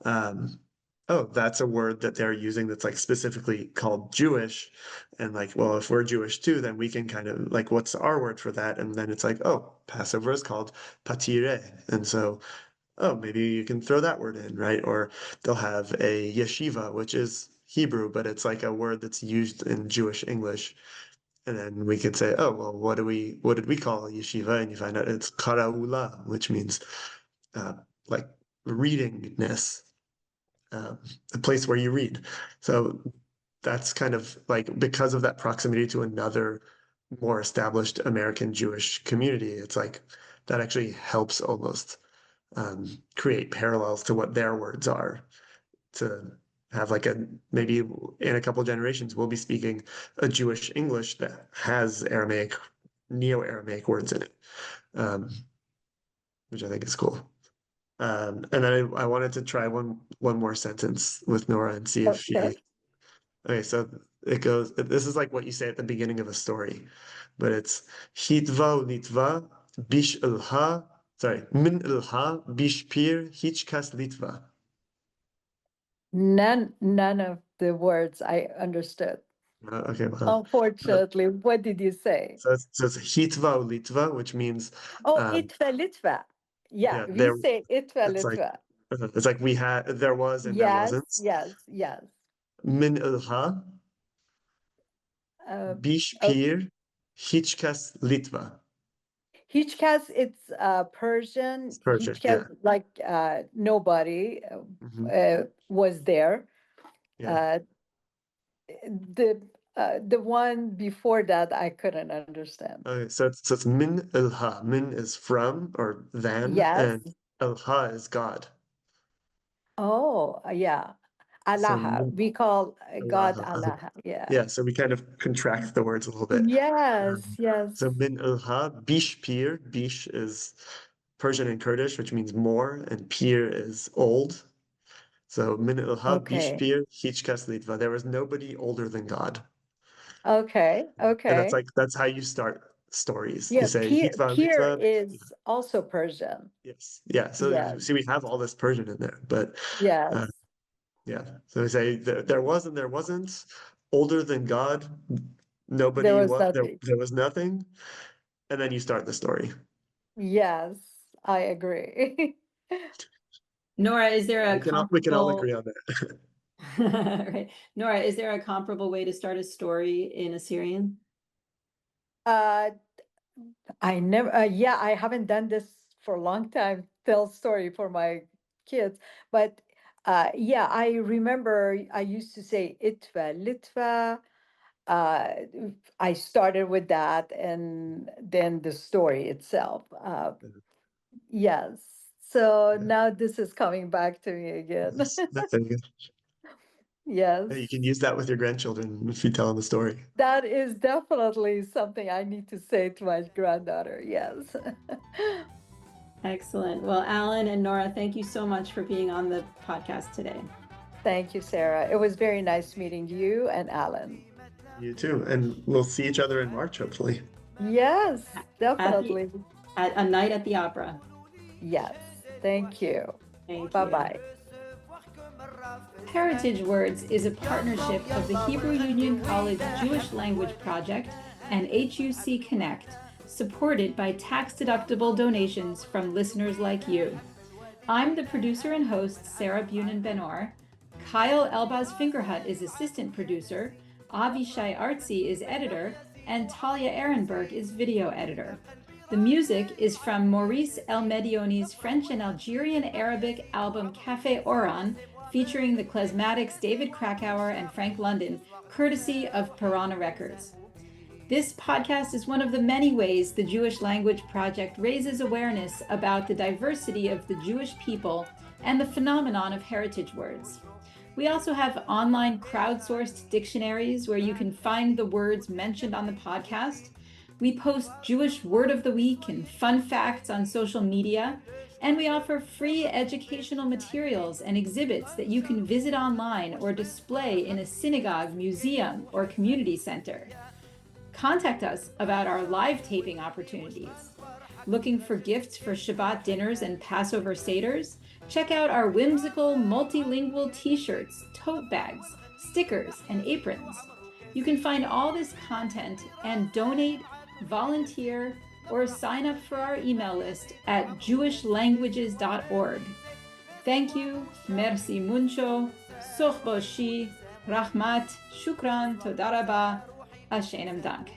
oh, that's a word that they're using that's like specifically called Jewish, and like, well, if we're Jewish too, then we can kind of like, what's our word for that? And then it's like, oh, Passover is called patire, and so, oh, maybe you can throw that word in, right? Or they'll have a yeshiva, which is Hebrew, but it's like a word that's used in Jewish English. And then we could say, oh, well, what did we call a yeshiva? And you find out it's karaula, which means uh, like readingness, a place where you read. So that's kind of like because of that proximity to another more established American Jewish community, it's like that actually helps almost create parallels to what their words are to have like a maybe in a couple generations we'll be speaking a Jewish English that has Aramaic, Neo-Aramaic words in it, um, which I think is cool. And then I wanted to try one more sentence with Nora and see if Okay. she. Okay, so it goes. This is like what you say at the beginning of a story, but it's Hitva Litva bish ilha. Sorry, min ilha bish pir hichkas Litva. None of the words I understood. Okay, well, Unfortunately, what did you say? so it's Hitva Litva, which means, Oh, um, Itva Litva. Yeah, yeah, we there. say Itva It's like Litva. it's like we had, there was, and there Yes, wasn't. yes, yes. Min ilha Uh, bish oh, pir hichkas Litva. Hichkas, it's Persian. It's Persian, Hichkas, yeah. like nobody Hmm. was there. Yeah. Uh, the one before that I couldn't understand. Okay, so it's min ilha. Min is from or than, Yes. and ilha is God. Oh, yeah. So Allah. min We call God ilaha. Allah. Yeah. Yeah, so we kind of contract the words a little bit. Yes, Um, yes. so min ilha, bish pir. Bish is Persian and Kurdish, which means more, and pir is old. So min ilha bish Okay. pir hichkas litva. There was nobody older than God. Okay. And Okay. that's how you start stories. You Yeah, say hitva Pir litva. is also Persian. Yes. Yeah. So Yes. see, we have all this Persian in there, but Yes. uh, yeah. So we say there was and there wasn't older than God. There Nobody was what nothing. there was nothing, and then you start the story. Yes, I agree. Nora, is there a We can all comparable agree on that. right? Nora, is there a comparable way to start a story in Assyrian? Uh, I never, yeah, I haven't done this for a long time, tell story for my kids, but yeah, I remember I used to say Itva, Litva, I started with that, and then the story itself. Yes. So Yeah. now this is coming back to me again. That's very good. Yes. Yeah, you can use that with your grandchildren if you tell them the story. That is definitely something I need to say to my granddaughter. Yes. Excellent. Well, Alan and Nora, thank you so much for being on the podcast today. Thank you, Sarah. It was very nice meeting you and Alan. You too. And we'll see each other in March, hopefully. Yes, At definitely. at a night at the opera. Yes. Thank you. Thank you. Bye-bye. Heritage Words is a partnership of the Hebrew Union College Jewish Language Project and HUC Connect, supported by tax-deductible donations from listeners like you. I'm the producer and host, Sarah Bunin Benor. Kyle Elbaz Fingerhut is assistant producer, Avishai Artsy is editor, and Talia Ehrenberg is video editor. The music is from Maurice El Medioni's French and Algerian Arabic album Café Oran, featuring the Klezmatics David Krakauer and Frank London, courtesy of Piranha Records. This podcast is one of the many ways the Jewish Language Project raises awareness about the diversity of the Jewish people and the phenomenon of heritage words. We also have online crowdsourced dictionaries where you can find the words mentioned on the podcast. We post Jewish Word of the Week and fun facts on social media, and we offer free educational materials and exhibits that you can visit online or display in a synagogue, museum, or community center. Contact us about our live taping opportunities. Looking for gifts for Shabbat dinners and Passover seders? Check out our whimsical multilingual t-shirts, tote bags, stickers, and aprons. You can find all this content and donate, volunteer, or sign up for our email list at jewishlanguages.org. Thank you, merci mucho, soch boshi, rahmat, shukran, toda rabah, ashenem dank.